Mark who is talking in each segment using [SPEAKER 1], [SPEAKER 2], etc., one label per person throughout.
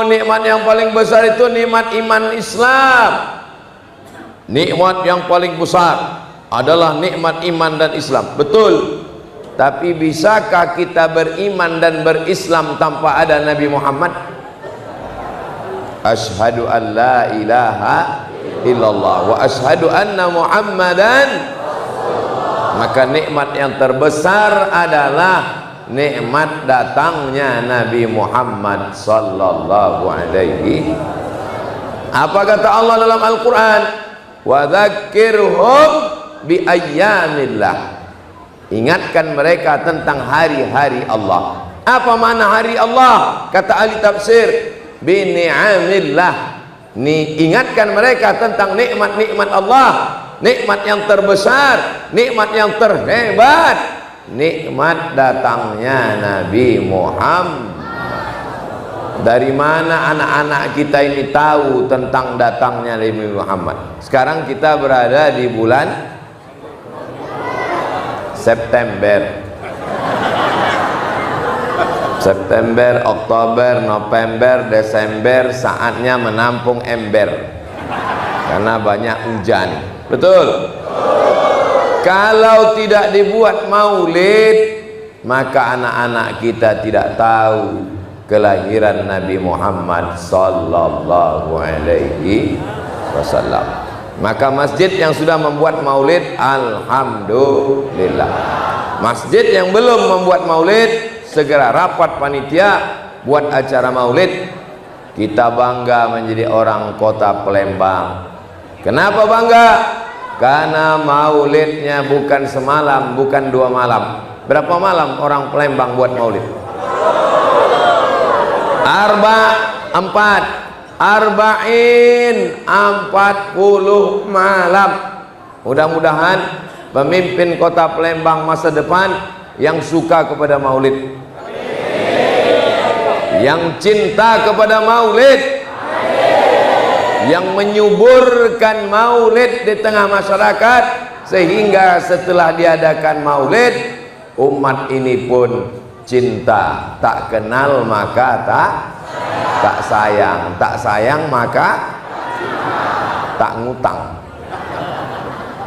[SPEAKER 1] nikmat yang paling besar itu nikmat iman Islam. Nikmat yang paling besar adalah nikmat iman dan Islam. Betul. Tapi bisakah kita beriman dan berislam tanpa ada Nabi Muhammad? Asyhadu an la ilaha illallah wa asyhadu anna Muhammadan. Maka nikmat yang terbesar adalah nikmat datangnya Nabi Muhammad sallallahu alaihi. Apa kata Allah dalam Al-Quran? Wa dzakirhum bi ayyamillah. Ingatkan mereka tentang hari-hari Allah. Apa makna hari Allah? Kata ahli tafsir, bi ni'amillah. Ingatkan mereka tentang nikmat-nikmat Allah, nikmat yang terbesar, nikmat yang terhebat, nikmat datangnya Nabi Muhammad. Dari mana anak-anak kita ini tahu tentang datangnya Nabi Muhammad? Sekarang kita berada di bulan September, Oktober, November, Desember, saatnya menampung ember karena banyak hujan. Betul? Kalau tidak dibuat maulid, maka anak-anak kita tidak tahu kelahiran Nabi Muhammad sallallahu alaihi wasallam. Maka masjid yang sudah membuat maulid, alhamdulillah. Masjid yang belum membuat maulid, segera rapat panitia buat acara maulid. Kita bangga menjadi orang kota Palembang. Kenapa bangga? Karena maulidnya bukan semalam, bukan 2 malam. Berapa malam orang Palembang buat maulid? 40 malam. Mudah-mudahan pemimpin kota Palembang masa depan yang suka kepada maulid, yang cinta kepada maulid, yang menyuburkan maulid di tengah masyarakat, sehingga setelah diadakan maulid umat ini pun cinta, tak kenal maka tak sayang, tak sayang maka tak ngutang.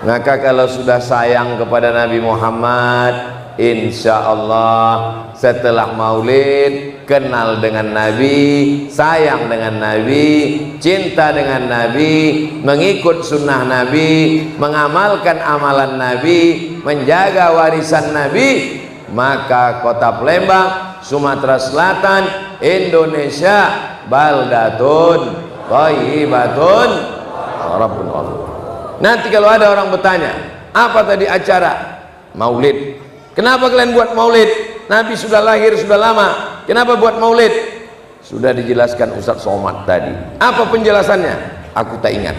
[SPEAKER 1] Maka kalau sudah sayang kepada Nabi Muhammad, insya Allah setelah maulid kenal dengan Nabi, sayang dengan Nabi, cinta dengan Nabi, mengikut sunnah Nabi, mengamalkan amalan Nabi, menjaga warisan Nabi, maka kota Palembang, Sumatera Selatan, Indonesia baldatun thayyibatun rabbun ghafur. Nanti kalau ada orang bertanya, apa tadi acara maulid? Kenapa kalian buat maulid? Nabi sudah lahir sudah lama, kenapa buat maulid? Sudah dijelaskan Ustaz Somad tadi. Apa penjelasannya? Aku tak ingat.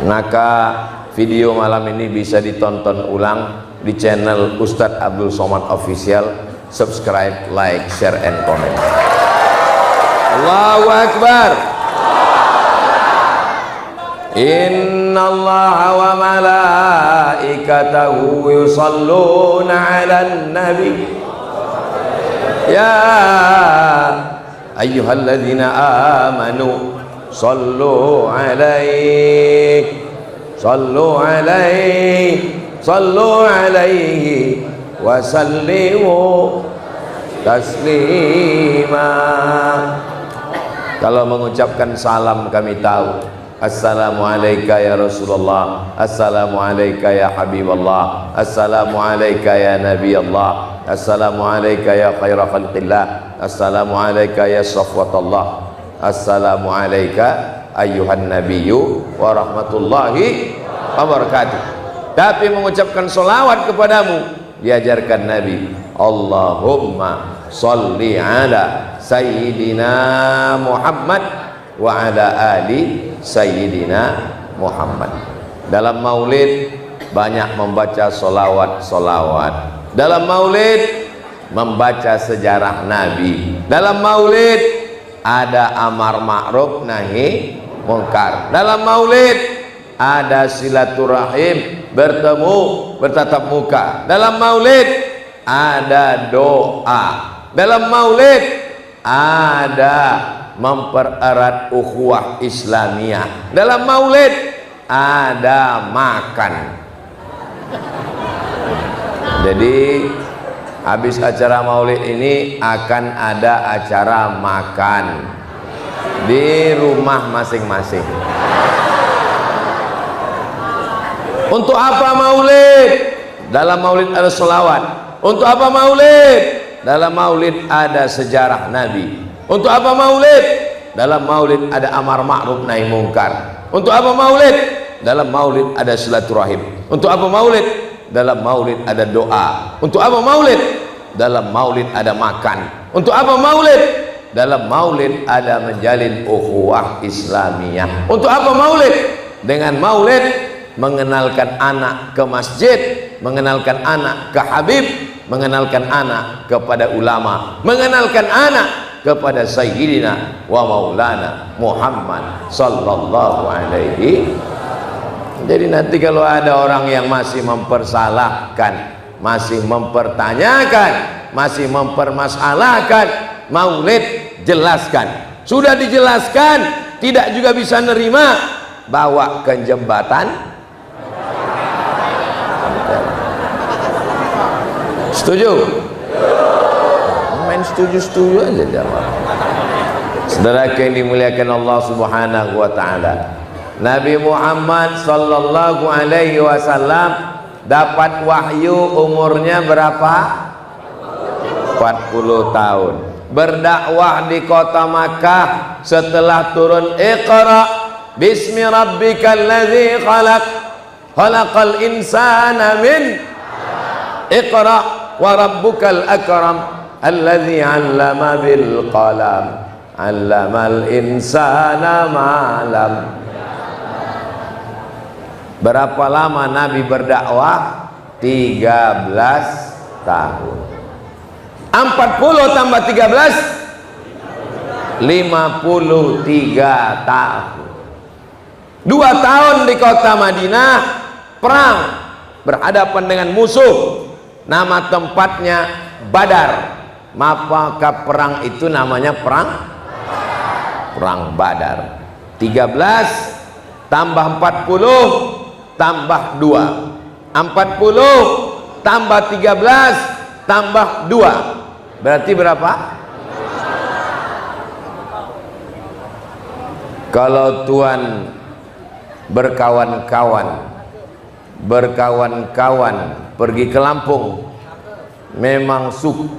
[SPEAKER 1] Maka video malam ini bisa ditonton ulang di channel Ustadz Abdul Somad Official. Subscribe, like, share, and comment. Allahu Akbar. Inna Allaha wa malaikatahu yusalluna 'alan nabi ya ayyuhalladzina amanu sallu 'alaihi wa sallimu taslima. Kalau mengucapkan salam kami tahu, assalamualaikum ya Rasulullah, assalamualaikum ya Habiballah, assalamualaikum ya Nabi Allah, assalamualaikum ya khaira khalqillah, assalamualaikum ya safwatallah, assalamualaikum ayyuhan nabiyyu wa rahmatullahi wa barakatuh. Tapi mengucapkan solawat kepadamu diajarkan Nabi, Allahumma salli ala Sayyidina Muhammad wa ala ali Sayyidina Muhammad. Dalam maulid banyak membaca solawat. Dalam maulid membaca sejarah Nabi. Dalam maulid ada amar ma'ruf nahi mungkar. Dalam maulid ada silaturahim, bertemu, bertatap muka. Dalam maulid ada doa. Dalam maulid ada mempererat ukhuwah Islamiyah. Dalam maulid ada makan. Jadi habis acara maulid ini akan ada acara makan di rumah masing-masing. Untuk apa maulid? Dalam maulid ada selawat. Untuk apa maulid? Dalam maulid ada sejarah Nabi. Untuk apa maulid? Dalam maulid ada amar ma'ruf nahi mungkar. Untuk apa maulid? Dalam maulid ada silaturahim. Untuk apa maulid? Dalam maulid ada doa. Untuk apa maulid? Dalam maulid ada makan. Untuk apa maulid? Dalam maulid ada menjalin ukhuwah Islamiyah. Untuk apa maulid? Dengan maulid mengenalkan anak ke masjid, mengenalkan anak ke Habib, mengenalkan anak kepada ulama, mengenalkan anak kepada Sayyidina wa Maulana Muhammad sallallahu alaihi. Jadi nanti kalau ada orang yang masih mempersalahkan, masih mempertanyakan, masih mempermasalahkan maulid, jelaskan. Sudah dijelaskan tidak juga bisa nerima, bawa ke jembatan. Setuju? Main setuju-setuju aja jawab. Saudara yang dimuliakan Allah Subhanahu wa taala, Nabi Muhammad sallallahu alaihi wasallam dapat wahyu umurnya berapa? 40 tahun. Berdakwah di kota Makkah setelah turun Iqra bismi rabbikal ladzi khalaq khalaqal insana min Iqra wa rabbukal akram alladzi 'allama bil qalam 'allamal insana ma lam. Berapa lama Nabi berdakwah? 13 tahun. 40 tambah 13 53 tahun. 2 tahun di kota Madinah perang, berhadapan dengan musuh. Nama tempatnya Badar. Apakah perang itu namanya perang Badar? 13 tambah 40 tambah 2, 40 tambah 13 tambah 2 berarti berapa? Kalau Tuhan berkawan-kawan pergi ke Lampung, memang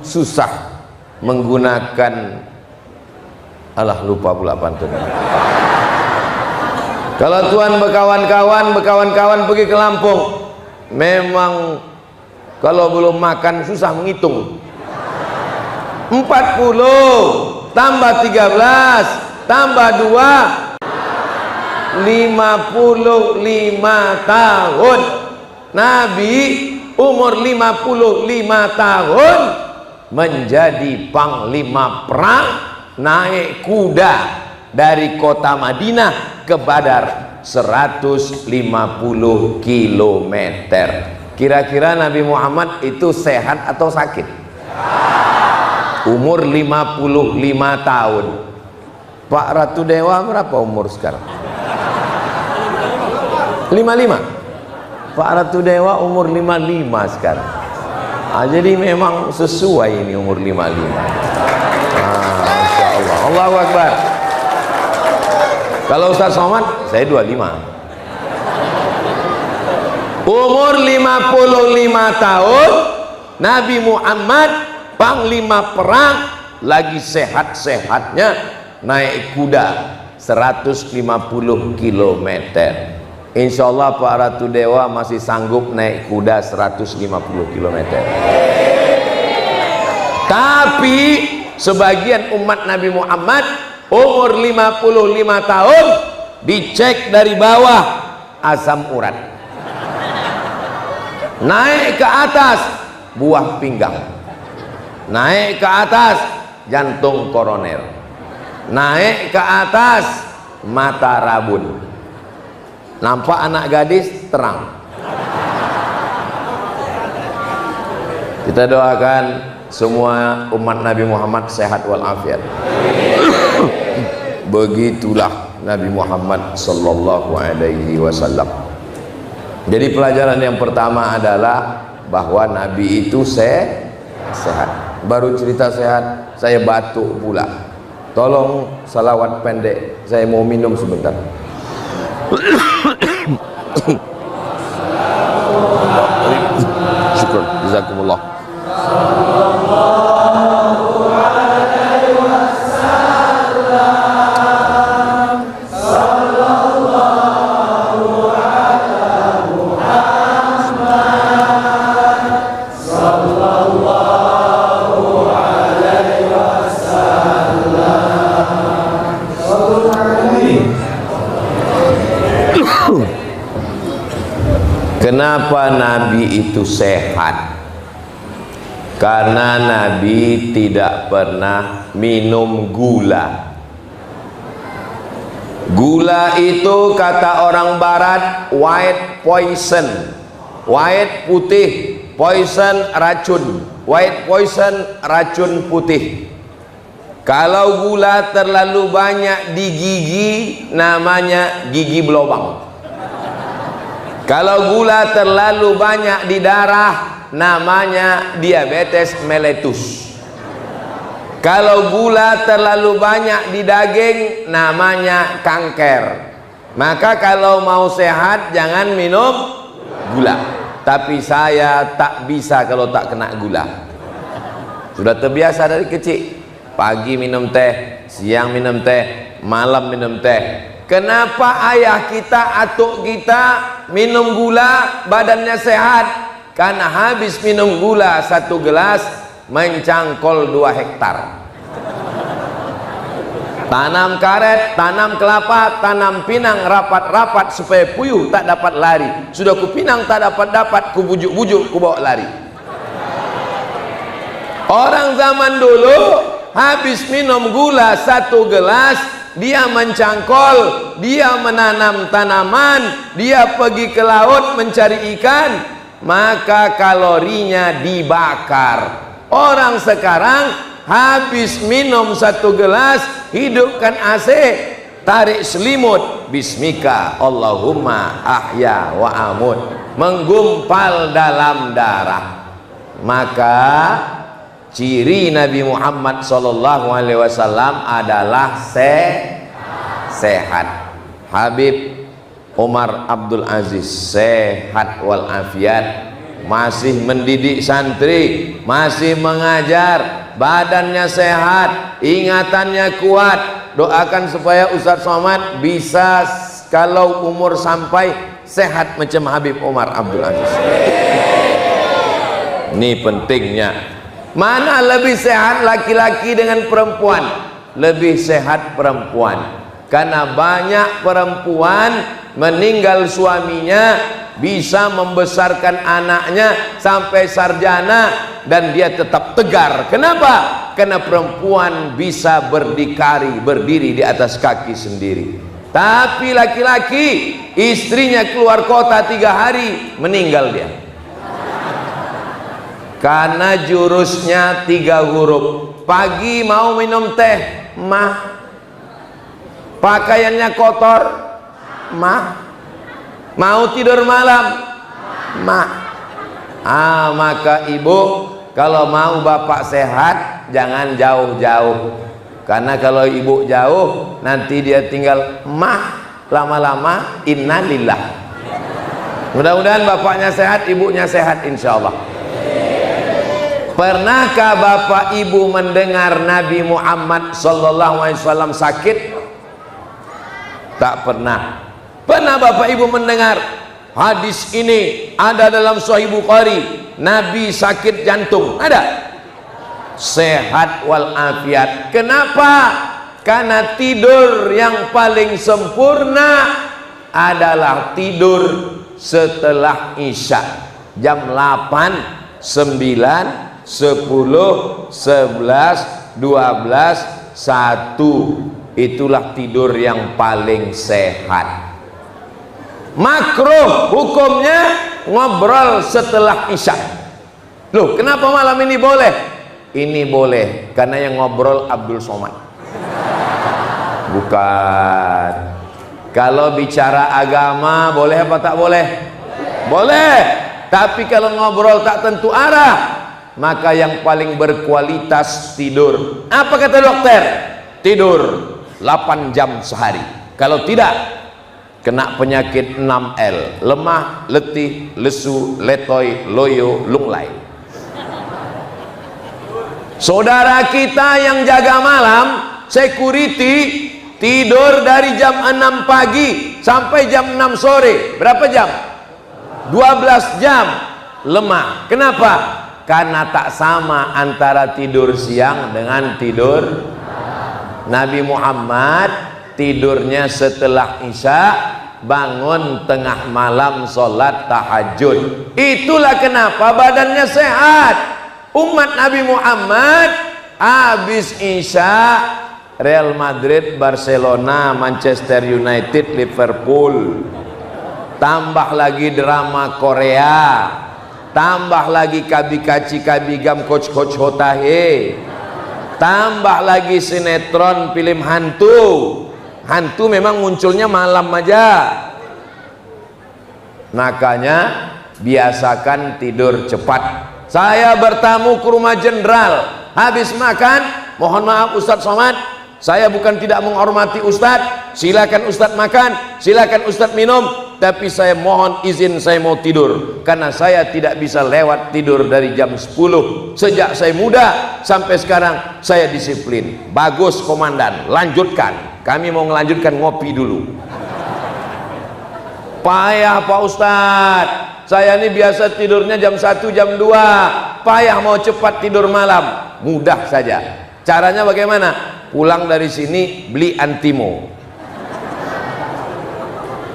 [SPEAKER 1] susah menggunakan, lupa pula pantun. Kalau Tuhan berkawan-kawan pergi ke Lampung, memang kalau belum makan susah menghitung. 40 tambah 13 tambah 2 55 tahun. Nabi umur 55 tahun menjadi panglima perang, naik kuda dari kota Madinah ke Badar 150 km. Kira-kira Nabi Muhammad itu sehat atau sakit? Umur 55 tahun. Pak Ratu Dewa berapa umur sekarang? 55. Pak Ratu Dewa umur 55 sekarang. Jadi memang sesuai ini umur 55. Masya Allah. Allahu Akbar. Kalau Ustaz Somad, saya 25. Umur 55 tahun, Nabi Muhammad panglima perang, lagi sehat-sehatnya naik kuda 150 km. Insya Allah Pak Ratu Dewa masih sanggup naik kuda 150 km. Tapi sebagian umat Nabi Muhammad umur 55 tahun dicek dari bawah asam urat, naik ke atas buah pinggang, naik ke atas jantung koroner, naik ke atas mata rabun, nampak anak gadis terang. Kita doakan semua umat Nabi Muhammad sehat walafiat. Begitulah Nabi Muhammad sallallahu alaihi wasallam. Jadi pelajaran yang pertama adalah bahwa Nabi itu sehat. Baru cerita sehat, saya batuk pula. Tolong salawat pendek, saya mau minum sebentar. Syukur, jazakumullah. Kenapa Nabi itu sehat? Karena Nabi tidak pernah minum gula. Gula itu kata orang barat white poison. White putih, poison racun. White poison racun putih. Kalau gula terlalu banyak di gigi namanya gigi belobang. Kalau gula terlalu banyak di darah namanya diabetes mellitus. Kalau gula terlalu banyak di daging namanya kanker. Maka kalau mau sehat jangan minum gula. Tapi saya tak bisa kalau tak kena gula. Sudah terbiasa dari kecil. Pagi minum teh, siang minum teh, malam minum teh. Kenapa ayah kita, atuk kita minum gula badannya sehat? Karena habis minum gula 1 gelas mencangkol 2 hektar. Tanam karet, tanam kelapa, tanam pinang rapat-rapat supaya puyuh tak dapat lari. Sudah ku pinang tak dapat-dapat, ku bujuk-bujuk, ku bawa lari. Orang zaman dulu habis minum gula 1 gelas, dia mencangkol, dia menanam tanaman, dia pergi ke laut mencari ikan, maka kalorinya dibakar. Orang sekarang habis minum 1 gelas, hidupkan AC, tarik selimut, bismika Allahumma ahya wa amut, menggumpal dalam darah. Maka ciri Nabi Muhammad SAW adalah sehat. Habib Umar Abdul Aziz sehat walafiat, masih mendidik santri, masih mengajar, badannya sehat, ingatannya kuat. Doakan supaya Ustaz Somad bisa kalau umur sampai sehat macam Habib Umar Abdul Aziz. Ini pentingnya. Mana lebih sehat laki-laki dengan perempuan? Lebih sehat perempuan. Karena banyak perempuan meninggal suaminya, bisa membesarkan anaknya sampai sarjana dan dia tetap tegar. Kenapa? Karena perempuan bisa berdiri di atas kaki sendiri. Tapi laki-laki, istrinya keluar kota 3 hari, meninggal dia. Karena jurusnya 3 huruf. Pagi mau minum teh, mah. Pakaiannya kotor, mah. Mau tidur malam, mah. Maka ibu, kalau mau bapak sehat, jangan jauh-jauh. Karena kalau ibu jauh, nanti dia tinggal mah, lama-lama innalillah. Mudah-mudahan bapaknya sehat, ibunya sehat insyaallah. Pernahkah bapak ibu mendengar Nabi Muhammad SAW sakit? Tak pernah. Pernah bapak ibu mendengar hadis ini ada dalam Sahih Bukhari, Nabi sakit jantung? Ada? Sehat walafiat. Kenapa? Karena tidur yang paling sempurna adalah tidur setelah Isya, jam 8, 9, 10, 11, 12, 1. Itulah tidur yang paling sehat. Makruh hukumnya ngobrol setelah Isya. Loh, kenapa malam ini boleh? ini boleh karena yang ngobrol Abdul Somad. Bukan. Kalau bicara agama boleh apa tak boleh? Boleh. Tapi kalau ngobrol tak tentu arah, maka yang paling berkualitas tidur. Apa kata dokter? Tidur 8 jam sehari. Kalau tidak, kena penyakit 6L: lemah, letih, lesu, letoy, loyo, lunglai. Saudara kita yang jaga malam, security, tidur dari jam 6 pagi sampai jam 6 sore. Berapa jam? 12 jam. Lemah. Kenapa? Karena tak sama antara tidur siang dengan tidur. Nabi Muhammad tidurnya setelah Isya, bangun tengah malam sholat tahajud. Itulah kenapa badannya sehat. Umat Nabi Muhammad habis Isya, Real Madrid, Barcelona, Manchester United, Liverpool, tambah lagi drama Korea, tambah lagi kabikaci kabigam coach Hotahe, tambah lagi sinetron film hantu. Hantu memang munculnya malam aja. Makanya biasakan tidur cepat. Saya bertamu ke rumah jenderal, habis makan, mohon maaf Ustadz Somad, saya bukan tidak menghormati Ustadz, silakan Ustadz makan, silakan Ustadz minum, tapi saya mohon izin, saya mau tidur karena saya tidak bisa lewat tidur dari jam 10. Sejak saya muda sampai sekarang saya disiplin. Bagus komandan, lanjutkan. Kami mau melanjutkan, ngopi dulu. Payah Pak Ustadz, saya ini biasa tidurnya jam 1 jam 2, payah mau cepat tidur malam. Mudah saja. Caranya bagaimana? Pulang dari sini beli Antimo,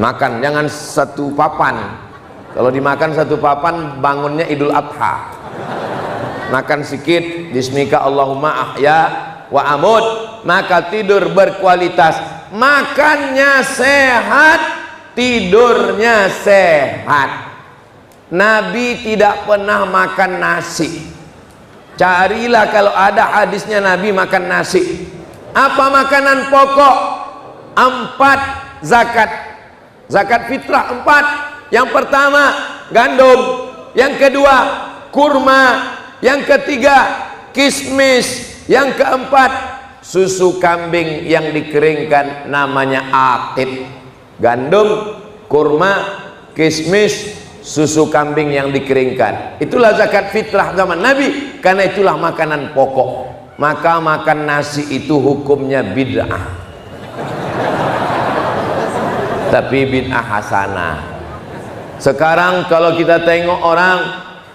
[SPEAKER 1] makan, jangan satu papan. Kalau dimakan satu papan bangunnya Idul Adha. Makan sedikit, bismika Allahumma ahya wa amut, maka tidur berkualitas. Makannya sehat, tidurnya sehat. Nabi tidak pernah makan nasi. Carilah kalau ada hadisnya Nabi makan nasi. Apa makanan pokok? 4 zakat. Zakat fitrah 4. Yang pertama gandum, yang kedua kurma, yang ketiga kismis, yang keempat susu kambing yang dikeringkan namanya aqid. Gandum, kurma, kismis, susu kambing yang dikeringkan, itulah zakat fitrah zaman Nabi. Karena itulah makanan pokok. Maka makan nasi itu hukumnya bid'ah, tapi bid'ah hasanah. Sekarang kalau kita tengok orang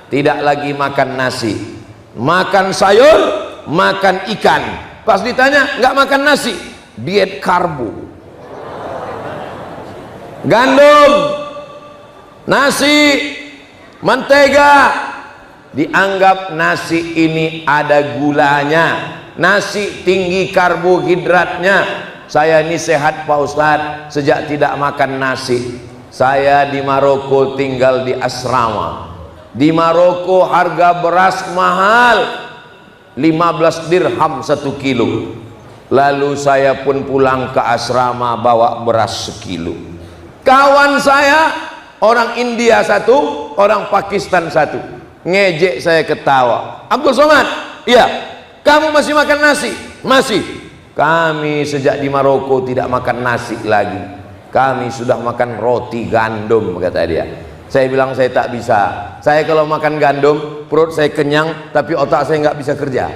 [SPEAKER 1] tidak lagi makan nasi, makan sayur, makan ikan. Pas ditanya nggak makan nasi, diet karbo. Gandum, nasi, mentega, dianggap nasi ini ada gulanya, nasi tinggi karbohidratnya. Saya ini sehat Pak Ustadz sejak tidak makan nasi. Saya di Maroko tinggal di asrama. Di Maroko harga beras mahal, 15 dirham 1 kilo. Lalu saya pun pulang ke asrama bawa beras 1 kilo. Kawan saya orang India 1, orang Pakistan 1. Ngejek, saya ketawa. Abdul Somad, iya, kamu masih makan nasi? Masih. Kami sejak di Maroko tidak makan nasi lagi. Kami sudah makan roti gandum, kata dia. Saya bilang saya tak bisa. Saya kalau makan gandum perut saya kenyang, tapi otak saya nggak bisa kerja.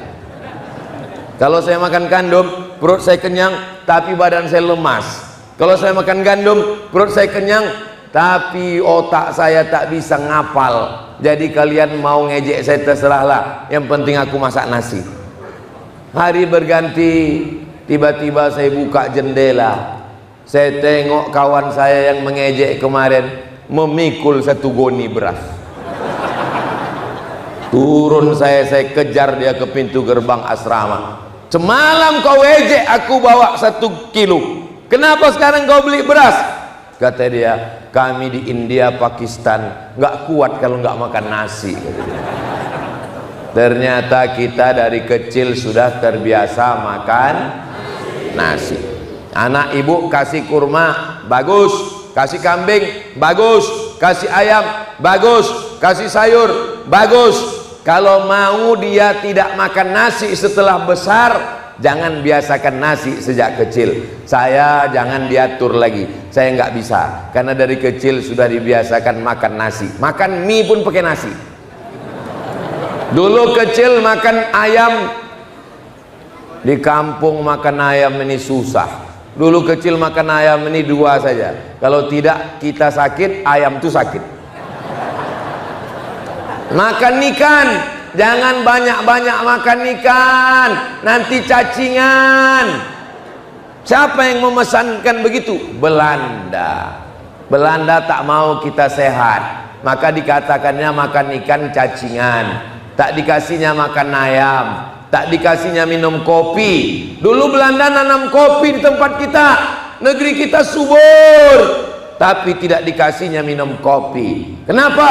[SPEAKER 1] Kalau saya makan gandum perut saya kenyang, tapi badan saya lemas. Kalau saya makan gandum perut saya kenyang, tapi otak saya tak bisa ngapal. Jadi kalian mau ngejek saya terserahlah, yang penting aku masak nasi. Hari berganti, tiba-tiba saya buka jendela, saya tengok kawan saya yang mengejek kemarin memikul 1 goni beras. Turun saya kejar dia ke pintu gerbang asrama. Semalam kau ejek aku bawa 1 kilo, kenapa sekarang kau beli beras? Kata dia, kami di India, Pakistan nggak kuat kalau nggak makan nasi. Ternyata kita dari kecil sudah terbiasa makan nasi. Anak ibu kasih kurma, bagus. Kasih kambing, bagus. Kasih ayam, bagus. Kasih sayur, bagus. Kalau mau dia tidak makan nasi setelah besar, jangan biasakan nasi sejak kecil. Saya jangan diatur lagi, saya nggak bisa, karena dari kecil sudah dibiasakan makan nasi. Makan mie pun pakai nasi. Dulu kecil makan ayam, di kampung makan ayam ini susah. Dulu kecil makan ayam ini 2 saja, kalau tidak kita sakit, ayam itu sakit. Makan ikan, jangan banyak-banyak makan ikan, nanti cacingan. Siapa yang memesankan begitu? Belanda. Belanda tak mau kita sehat, maka dikatakannya makan ikan cacingan. Tak dikasihnya makan ayam, tak dikasihnya minum kopi. Dulu Belanda nanam kopi di tempat kita, negeri kita subur, tapi tidak dikasihnya minum kopi. Kenapa?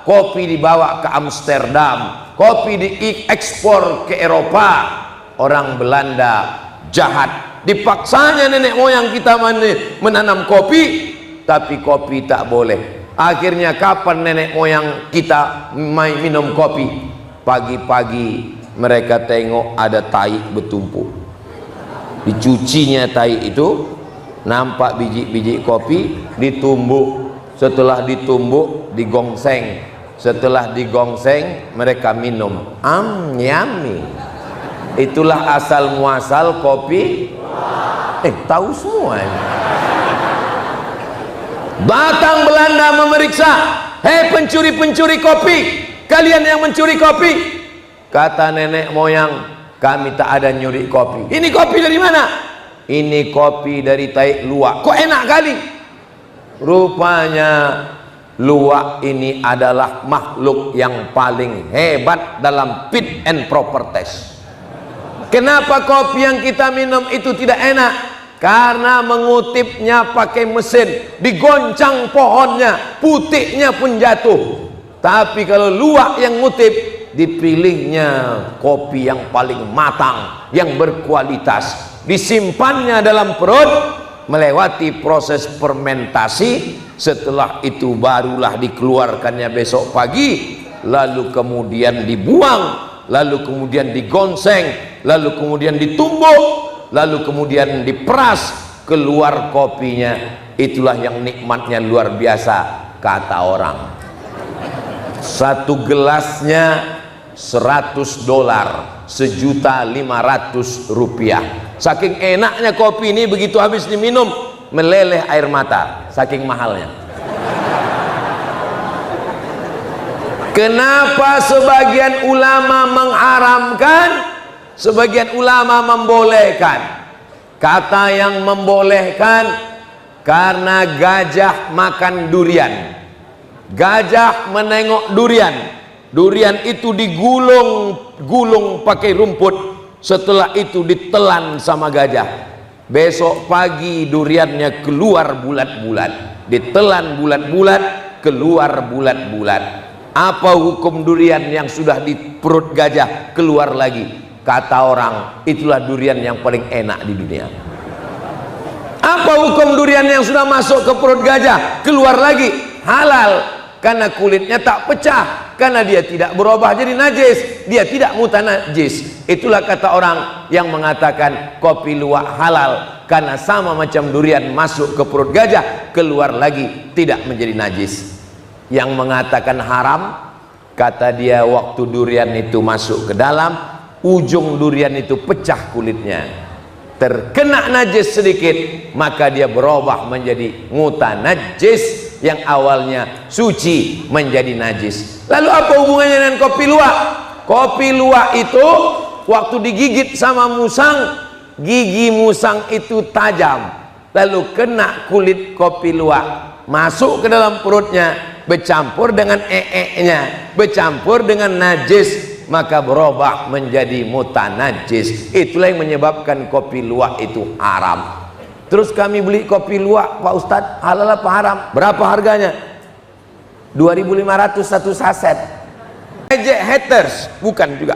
[SPEAKER 1] Kopi dibawa ke Amsterdam, kopi diekspor ke Eropa. Orang Belanda jahat, dipaksanya nenek moyang kita menanam kopi, tapi kopi tak boleh. Akhirnya kapan nenek moyang kita minum kopi? Pagi-pagi mereka tengok ada tai bertumpuk, dicucinya tai itu, nampak biji-biji kopi, ditumbuk. Setelah ditumbuk digongseng, setelah digongseng mereka minum. Yummy. Itulah asal muasal kopi. Tahu semua ini. Datang Belanda memeriksa, hei pencuri-pencuri kopi, kalian yang mencuri kopi. Kata nenek moyang, kami tak ada nyuri kopi. Ini kopi dari mana? Ini kopi dari tai luwak. Kok enak kali? Rupanya luwak ini adalah makhluk yang paling hebat dalam fit and proper test. Kenapa kopi yang kita minum itu tidak enak? Karena mengutipnya pakai mesin, digoncang pohonnya, putiknya pun jatuh. Tapi kalau luwak yang ngutip, dipilihnya kopi yang paling matang, yang berkualitas, disimpannya dalam perut, melewati proses fermentasi. Setelah itu barulah dikeluarkannya besok pagi, lalu kemudian dibuang, lalu kemudian digonseng, lalu kemudian ditumbuk, lalu kemudian diperas, keluar kopinya. Itulah yang nikmatnya luar biasa, kata orang. Satu gelasnya $100, $1.500.000. Saking enaknya kopi ini, begitu habis diminum meleleh air mata, saking mahalnya. Kenapa sebagian ulama mengharamkan, sebagian ulama membolehkan? Kata yang membolehkan, karena gajah makan durian. Gajah menengok durian, durian itu digulung pakai rumput, setelah itu ditelan sama gajah. Besok pagi duriannya keluar bulat-bulat, ditelan bulat-bulat, keluar bulat-bulat. Apa hukum durian yang sudah di perut gajah keluar lagi? Kata orang, itulah durian yang paling enak di dunia. Apa hukum durian yang sudah masuk ke perut gajah keluar lagi? Halal, karena kulitnya tak pecah, karena dia tidak berubah jadi najis, dia tidak mutanajis. Itulah kata orang yang mengatakan kopi luwak halal, karena sama macam durian masuk ke perut gajah, keluar lagi tidak menjadi najis. Yang mengatakan haram, kata dia waktu durian itu masuk ke dalam, ujung durian itu pecah kulitnya, terkena najis sedikit, maka dia berubah menjadi mutanajis. Yang awalnya suci menjadi najis. Lalu apa hubungannya dengan kopi luwak? Kopi luwak itu waktu digigit sama musang, gigi musang itu tajam, lalu kena kulit kopi luwak, masuk ke dalam perutnya, bercampur dengan nya, bercampur dengan najis, maka berubah menjadi mutanajis. Itulah yang menyebabkan kopi luwak itu haram. Terus kami beli kopi luwak, Pak Ustadz, halal apa haram? Berapa harganya? 2.500 satu saset. mengejek haters, bukan juga.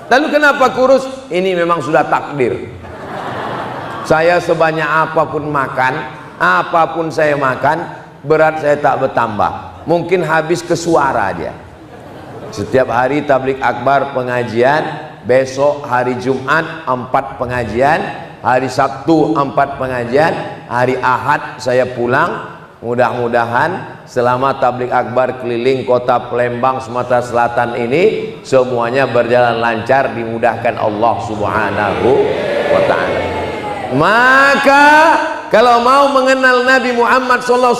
[SPEAKER 1] Lalu kenapa kurus? Ini memang sudah takdir. Saya sebanyak apapun makan, apapun saya makan, berat saya tak bertambah. Mungkin habis ke suara dia. Setiap hari tablik akbar pengajian, besok hari Jumat 4 pengajian, hari Sabtu 4 pengajian, hari Ahad saya pulang. Mudah-mudahan selama tablik akbar keliling kota Palembang Sumatera Selatan ini semuanya berjalan lancar, dimudahkan Allah Subhanahu wa ta'ala. Maka kalau mau mengenal Nabi Muhammad SAW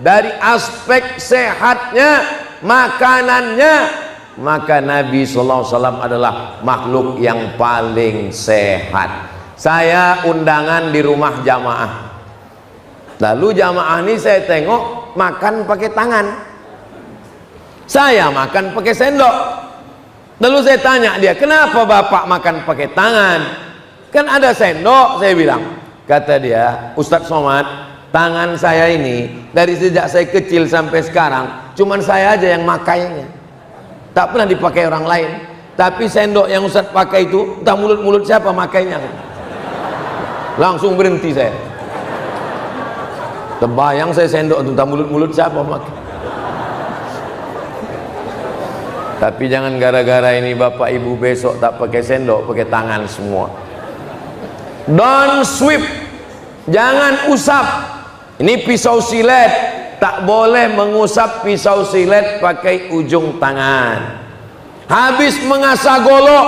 [SPEAKER 1] dari aspek sehatnya, makanannya, maka Nabi SAW adalah makhluk yang paling sehat. Saya undangan di rumah jamaah, lalu jamaah ini saya tengok makan pakai tangan, saya makan pakai sendok. Lalu saya tanya dia, kenapa bapak makan pakai tangan? Kan ada sendok, saya bilang. Kata dia, Ustadz Somad, tangan saya ini dari sejak saya kecil sampai sekarang cuman saya aja yang makainya, tak pernah dipakai orang lain. Tapi sendok yang Ustadz pakai itu entah mulut-mulut siapa makainya. Langsung berhenti saya. Terbayang saya sendok entah mulut-mulut siapa makai. Tapi jangan gara-gara ini bapak ibu besok tak pakai sendok, pakai tangan semua. Don't sweep, jangan usap. Ini pisau silet, tak boleh mengusap pisau silet pakai ujung tangan. Habis mengasah golok,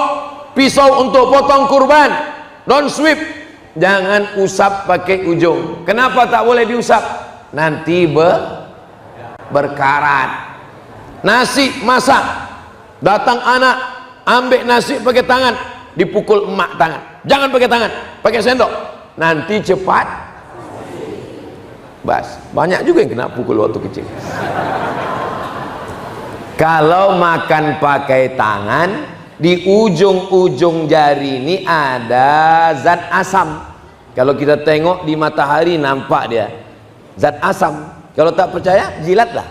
[SPEAKER 1] pisau untuk potong kurban, don't sweep, jangan usap pakai ujung. Kenapa tak boleh diusap? Nanti berkarat. Nasi masak, datang anak, ambil nasi pakai tangan, dipukul emak tangan. Jangan pakai tangan, pakai sendok, nanti cepat bas. Banyak juga yang kena pukul waktu kecil. Kalau makan pakai tangan, di ujung-ujung jari ini ada zat asam. Kalau kita tengok di matahari nampak dia zat asam. Kalau tak percaya, jilatlah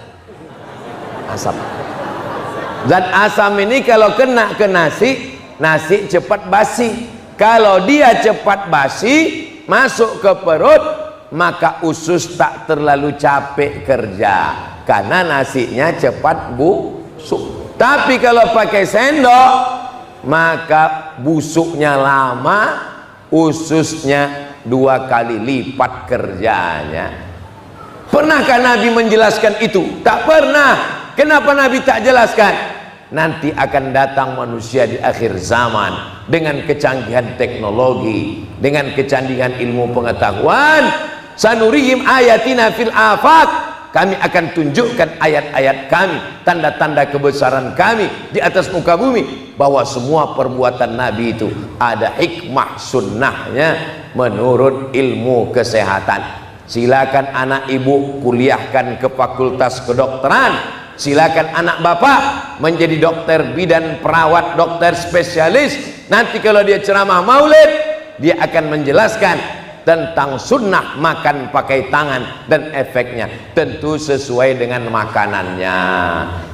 [SPEAKER 1] asam. Zat asam ini kalau kena ke nasi, nasi cepat basi. Kalau dia cepat basi masuk ke perut, maka usus tak terlalu capek kerja karena nasinya cepat busuk. Tapi kalau pakai sendok, maka busuknya lama, ususnya 2 kali lipat kerjanya. Pernahkah Nabi menjelaskan itu? Tak pernah. Kenapa Nabi tak jelaskan? Nanti akan datang manusia di akhir zaman dengan kecanggihan teknologi, dengan kecanggihan ilmu pengetahuan. Sanurihim ayatina fil afaq, kami akan tunjukkan ayat-ayat kami, tanda-tanda kebesaran kami di atas muka bumi, bahwa semua perbuatan Nabi itu ada hikmah sunnahnya menurut ilmu kesehatan. Silakan anak ibu kuliahkan ke fakultas kedokteran, silakan anak bapak menjadi dokter bidan, perawat, dokter spesialis. Nanti kalau dia ceramah maulid, dia akan menjelaskan tentang sunnah makan pakai tangan dan efeknya, tentu sesuai dengan makanannya.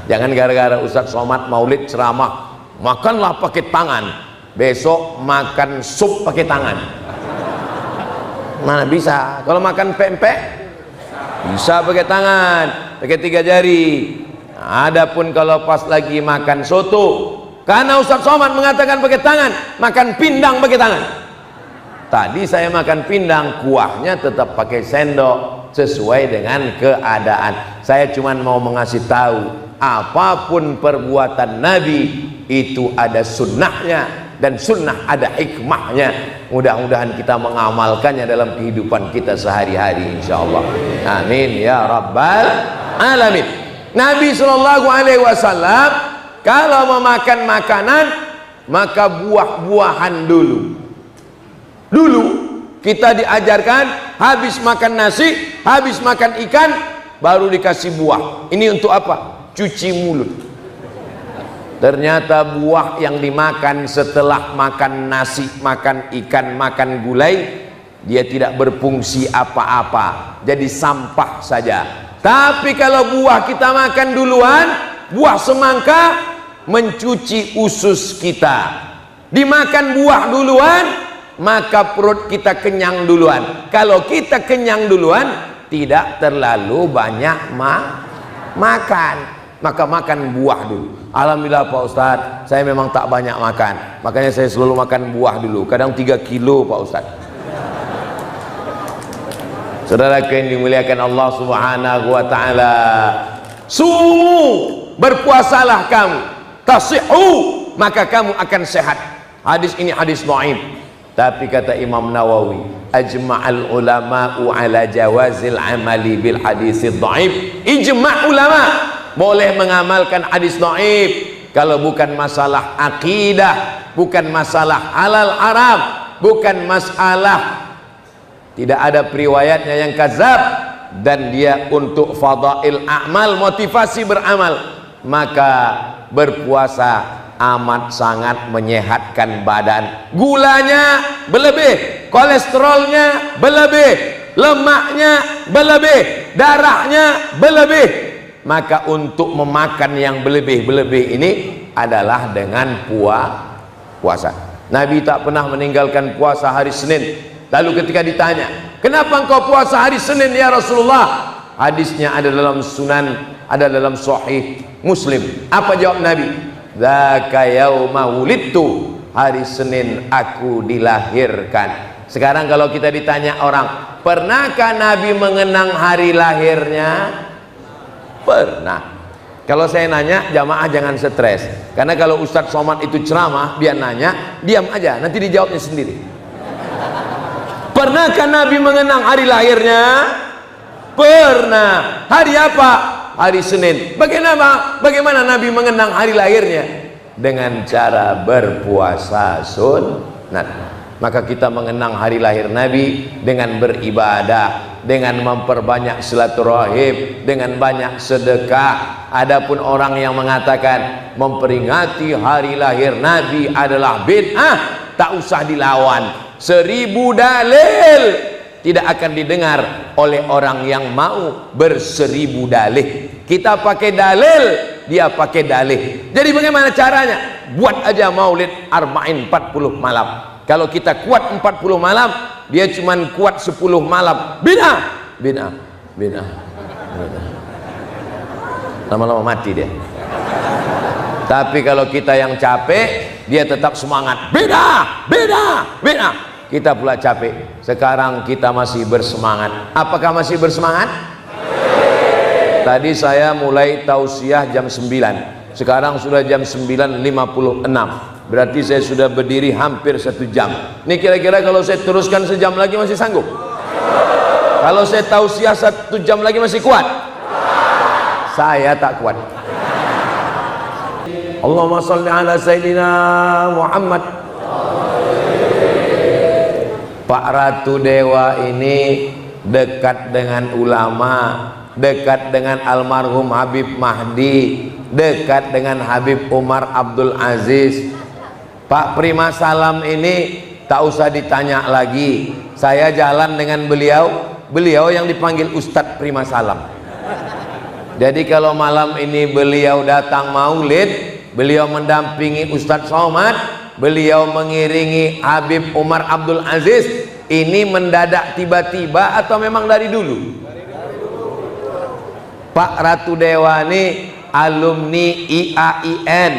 [SPEAKER 1] Jangan gara-gara Ustadz Somad maulid ceramah makanlah pakai tangan, besok makan sup pakai tangan. Mana bisa? Kalau makan pempek bisa pakai tangan, pakai 3 jari. Adapun kalau pas lagi makan soto, karena Ustadz Somad mengatakan pakai tangan, makan pindang pakai tangan. Tadi saya makan pindang, kuahnya tetap pakai sendok sesuai dengan keadaan. Saya cuma mau mengasih tahu, apapun perbuatan Nabi itu ada sunnahnya, dan sunnah ada hikmahnya. Mudah-mudahan kita mengamalkannya dalam kehidupan kita sehari-hari, insyaallah. Amin ya rabbal alamin. Nabi SAW kalau memakan makanan, maka buah-buahan dulu. Dulu kita diajarkan habis makan nasi, habis makan ikan, baru dikasih buah. Ini untuk apa? Cuci mulut. Ternyata buah yang dimakan setelah makan nasi, makan ikan, makan gulai, dia tidak berfungsi apa-apa, jadi sampah saja. Tapi kalau buah kita makan duluan, buah semangka, mencuci usus kita. Dimakan buah duluan, maka perut kita kenyang duluan. Kalau kita kenyang duluan, tidak terlalu banyak makan, maka makan buah dulu. Alhamdulillah Pak Ustadz, saya memang tak banyak makan, makanya saya selalu makan buah dulu, kadang 3 kilo Pak Ustadz. Saudara yang dimuliakan Allah Subhanahu wa taala, sumu, berpuasalah kamu, tasihu, maka kamu akan sehat. Hadis ini hadis dhaif, tapi kata Imam Nawawi, ajma'al ulama'u ala jawazil amali bil hadis dhaif. Ijma' ulama boleh mengamalkan hadis dhaif kalau bukan masalah akidah, bukan masalah halal haram, bukan masalah tidak ada periwayatnya yang kadzab, dan dia untuk fadail amal, motivasi beramal, maka berpuasa amat sangat menyehatkan badan. Gulanya berlebih, kolesterolnya berlebih, lemaknya berlebih, darahnya berlebih. Maka untuk memakan yang berlebih-berlebih ini adalah dengan puasa. Nabi tak pernah meninggalkan puasa hari Senin. Lalu ketika ditanya, kenapa engkau puasa hari Senin ya Rasulullah? Hadisnya ada dalam Sunan, ada dalam Sahih Muslim. Apa jawab Nabi? Dzaka yauma wulidtu, hari Senin aku dilahirkan. Sekarang kalau kita ditanya orang, pernahkah Nabi mengenang hari lahirnya? Pernah. Kalau saya nanya, jamaah jangan stres, karena kalau Ustadz Somad itu ceramah, dia nanya, diam aja, nanti dijawabnya sendiri. Pernahkah Nabi mengenang hari lahirnya? Pernah. Hari apa? Hari Senin. Bagaimana Nabi mengenang hari lahirnya? Dengan cara berpuasa sunat. Maka kita mengenang hari lahir Nabi dengan beribadah, dengan memperbanyak silaturahim, dengan banyak sedekah. Adapun orang yang mengatakan memperingati hari lahir Nabi adalah bid'ah, tak usah dilawan. 1000 dalil tidak akan didengar oleh orang yang mau ber1000 dalih. Kita pakai dalil, dia pakai dalih. Jadi bagaimana caranya? Buat aja maulid arba'in 40 malam. Kalau kita kuat 40 malam, dia cuman kuat 10 malam. Bid'ah. Lama-lama mati dia. Tapi kalau kita yang capek, dia tetap semangat. Bid'ah. Kita pula capek. Sekarang kita masih bersemangat. Apakah masih bersemangat? Tadi saya mulai tausiah jam 9. Sekarang sudah jam 9.56. Berarti saya sudah berdiri hampir 1 jam. Ini kira-kira kalau saya teruskan sejam lagi masih sanggup? Kalau saya tausiah 1 jam lagi masih kuat? Saya tak kuat. Allahumma sholli ala Sayyidina Muhammad. Pak Ratu Dewa ini dekat dengan ulama, dekat dengan almarhum Habib Mahdi, dekat dengan Habib Umar Abdul Aziz. Pak Prima Salam ini tak usah ditanya lagi. Saya jalan dengan beliau yang dipanggil Ustadz Prima Salam. Jadi kalau malam ini beliau datang maulid, beliau mendampingi Ustadz Somad, beliau mengiringi Habib Umar Abdul Aziz. Ini mendadak tiba-tiba atau memang dari dulu? Pak Ratu Dewa ini alumni IAIN,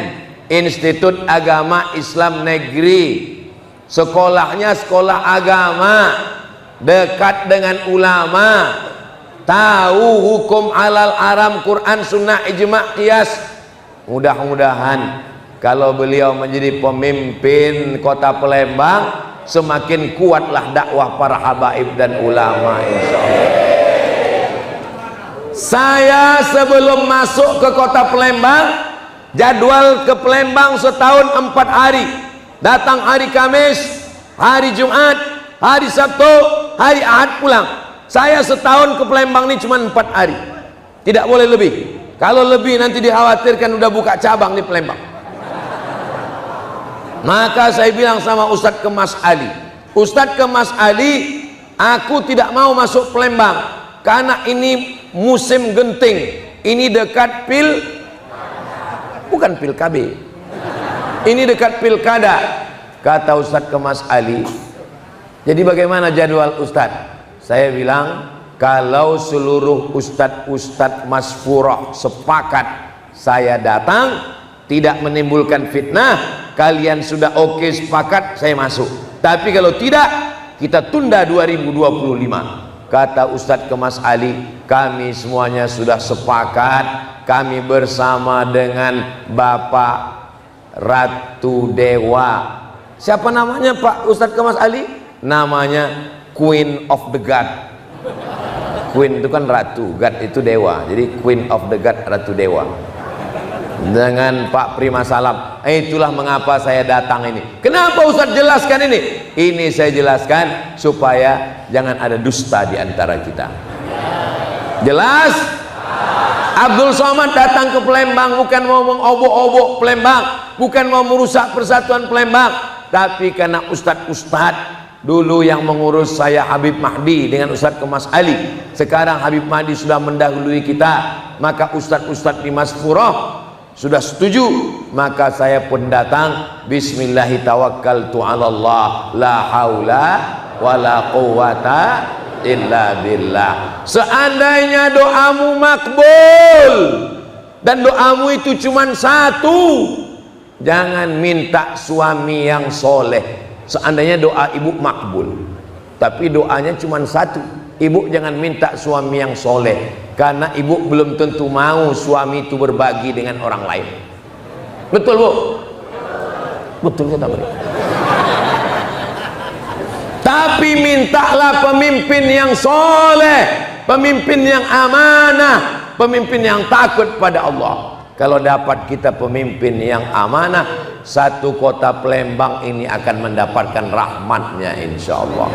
[SPEAKER 1] Institut Agama Islam Negeri. Sekolahnya sekolah agama, dekat dengan ulama, tahu hukum halal haram, Quran, sunnah, ijma', qiyas. Mudah-mudahan kalau beliau menjadi pemimpin kota Palembang, semakin kuatlah dakwah para habaib dan ulama, insyaallah. Saya sebelum masuk ke kota Palembang, jadwal ke Palembang setahun 4 hari. Datang hari Kamis, hari Jumat, hari Sabtu, hari Ahad pulang. Saya setahun ke Palembang ini cuma 4 hari. Tidak boleh lebih. Kalau lebih nanti dikhawatirkan udah buka cabang di Palembang. Maka saya bilang sama Ustadz Kemas Ali, Ustadz Kemas Ali, aku tidak mau masuk Palembang karena ini musim genting, ini dekat bukan pil KB. Ini dekat pilkada. Kata Ustadz Kemas Ali, jadi bagaimana jadwal Ustadz? Saya bilang, kalau seluruh ustadz-ustadz Masfurah sepakat saya datang, tidak menimbulkan fitnah, kalian sudah oke sepakat, saya masuk. Tapi kalau tidak, kita tunda 2025. Kata Ustadz Kemas Ali, kami semuanya sudah sepakat, kami bersama dengan Bapak Ratu Dewa. Siapa namanya Pak Ustadz Kemas Ali? Namanya Queen of the God. Queen itu kan ratu, God itu dewa. Jadi Queen of the God, Ratu Dewa. Dengan Pak Prima Salam. Itulah mengapa saya datang ini. Kenapa Ustadz jelaskan ini? Ini saya jelaskan supaya jangan ada dusta di antara kita. Jelas? Abdul Somad datang ke Palembang bukan mau mengobok-obok Palembang, bukan mau merusak persatuan Palembang, tapi karena ustadz-ustadz dulu yang mengurus saya Habib Mahdi dengan Ustadz Kemas Ali. Sekarang Habib Mahdi sudah mendahului kita, maka ustadz-ustadz di Masfurah sudah setuju, maka saya pun datang. Bismillahirrahmanirrahim, la haula wala quwata illa billah. Seandainya doamu makbul dan doamu itu cuma satu, jangan minta suami yang soleh. Seandainya doa ibu makbul, tapi doanya cuma satu, ibu jangan minta suami yang soleh, karena ibu belum tentu mau suami itu berbagi dengan orang lain. Betul Bu? Betul kata mereka. Tapi mintalah pemimpin yang soleh, pemimpin yang amanah, pemimpin yang takut pada Allah. Kalau dapat kita pemimpin yang amanah, satu kota Palembang ini akan mendapatkan rahmatnya insya Allah.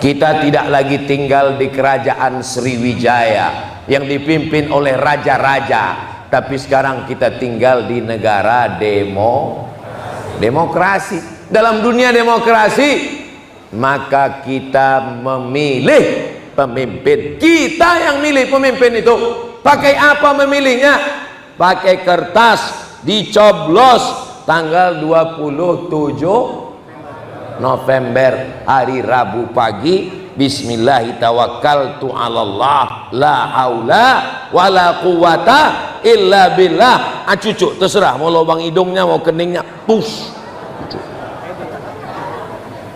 [SPEAKER 1] Kita tidak lagi tinggal di kerajaan Sriwijaya yang dipimpin oleh raja-raja, tapi sekarang kita tinggal di negara demokrasi. Dalam dunia demokrasi, maka kita memilih pemimpin. Kita yang milih pemimpin itu. Pakai apa memilihnya? Pakai kertas, dicoblos tanggal 27 November hari Rabu pagi. Bismillahirrahmanirrahim, la haula wala quwata illa billah. Cucuk terserah, mau lubang hidungnya, mau keningnya, push.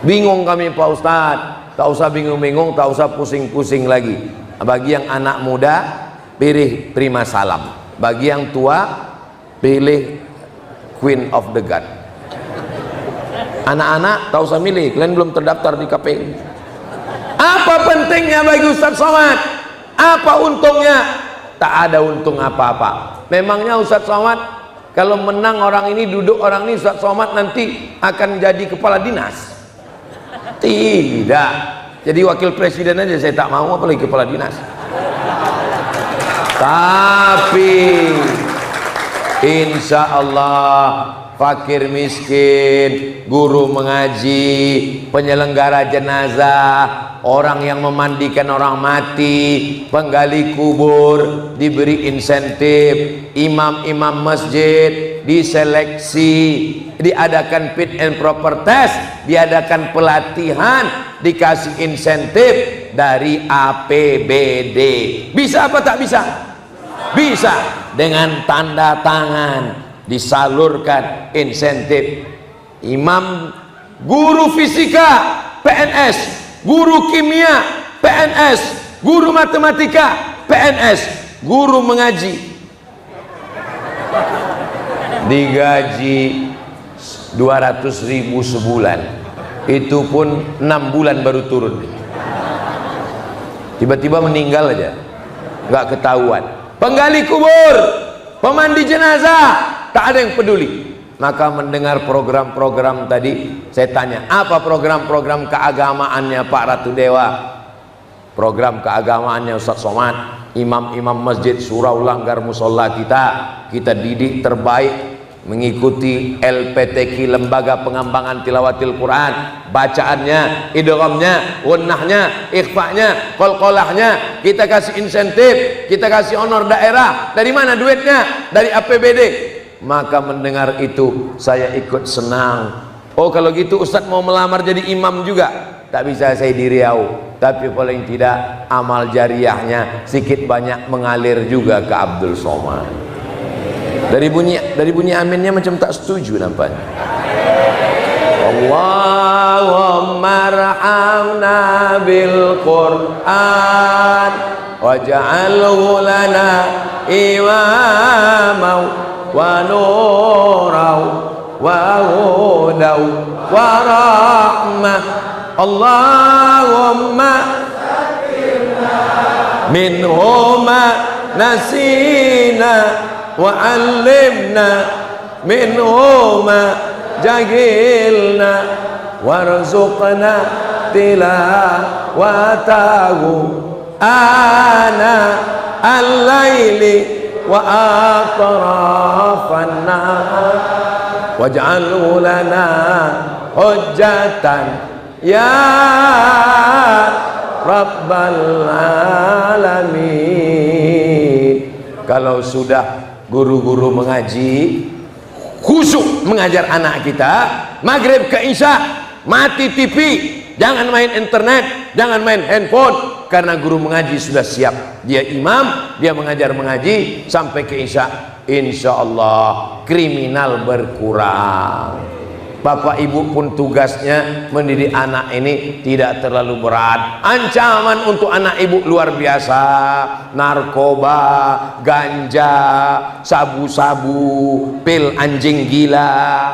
[SPEAKER 1] Bingung kami Pak Ustadz. Tak usah bingung-bingung, tak usah pusing-pusing lagi. Bagi yang anak muda, pilih Prima Salam. Bagi yang tua, pilih Queen of the God. Anak-anak tak usah milih, kalian belum terdaftar di KPU. Apa pentingnya bagi Ustadz Somad? Apa untungnya? Tak ada untung apa-apa. Memangnya Ustadz Somad kalau menang orang ini, duduk orang ini, Ustadz Somad nanti akan jadi kepala dinas? Tidak. Jadi wakil presiden aja saya tak mau, apalagi kepala dinas. Tapi insya Allah fakir miskin, guru mengaji, penyelenggara jenazah, orang yang memandikan orang mati, penggali kubur diberi insentif, imam-imam masjid diseleksi, diadakan fit and proper test, diadakan pelatihan, dikasih insentif dari APBD. Bisa apa tak bisa? Bisa, dengan tanda tangan disalurkan insentif. Imam, guru fisika PNS, guru kimia PNS, guru matematika PNS, guru mengaji digaji 200.000 sebulan. Itu pun 6 bulan baru turun. Tiba-tiba meninggal aja, nggak ketahuan. Penggali kubur, pemandi jenazah, tak ada yang peduli. Maka mendengar program-program tadi, saya tanya, apa program-program keagamaannya Pak Ratu Dewa? Program keagamaannya Ustadz Somad, imam-imam masjid, surau langgar musola kita didik terbaik, mengikuti LPTQ, Lembaga Pengembangan Tilawatil Quran, bacaannya, idghamnya, gunnahnya, ikhfa'nya, qalqalahnya, kita kasih insentif, kita kasih honor daerah. Dari mana duitnya? Dari APBD. Maka mendengar itu saya ikut senang. Oh, kalau gitu Ustadz mau melamar jadi imam juga. Tak bisa saya di Riau, tapi paling tidak amal jariahnya sedikit banyak mengalir juga ke Abdul Somad. Dari bunyi aminnya macam tak setuju nampaknya. Allahumma arhamna bil Qur'an waj'alhu lana imamau wa nurau wa hudau wa rahmah. Allahumma minhuma nasina wa 'allimna minhuma jahilna warzuqna tilawatahu ana al-laili wa atrafan nahar waj'alhu lana hujjatan ya Rabbal Alamin. Kalau sudah guru-guru mengaji khusyuk mengajar anak kita, maghrib ke isya mati TV, jangan main internet, jangan main handphone, karena guru mengaji sudah siap. Dia imam, dia mengajar mengaji sampai ke isya, insya Allah kriminal berkurang. Bapak ibu pun tugasnya mendidik anak ini tidak terlalu berat. Ancaman untuk anak ibu luar biasa. Narkoba, ganja, sabu-sabu, pil anjing gila.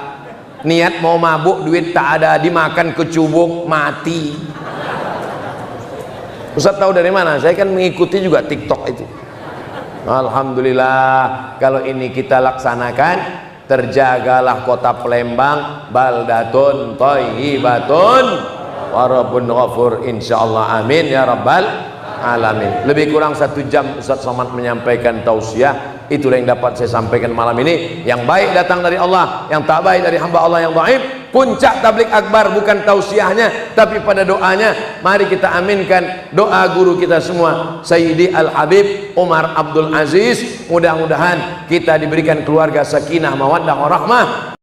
[SPEAKER 1] Niat mau mabuk, duit tak ada, dimakan kecubung, mati. Ustaz tahu dari mana? Saya kan mengikuti juga TikTok itu. Alhamdulillah, kalau ini kita laksanakan, terjagalah kota Palembang, baldatun thayyibatun wa rabbun ghafur, insyaallah, amin ya rabbal alamin. Lebih kurang 1 jam Ustaz Somad menyampaikan tausiah. Itulah yang dapat saya sampaikan malam ini. Yang baik datang dari Allah, yang tak baik dari hamba Allah yang dhaif. Puncak tablik akbar bukan tausiahnya, tapi pada doanya. Mari kita aminkan doa guru kita semua, Sayyidi Al-Habib Umar Abdul Aziz. Mudah-mudahan kita diberikan keluarga sakinah mawaddah warahmah,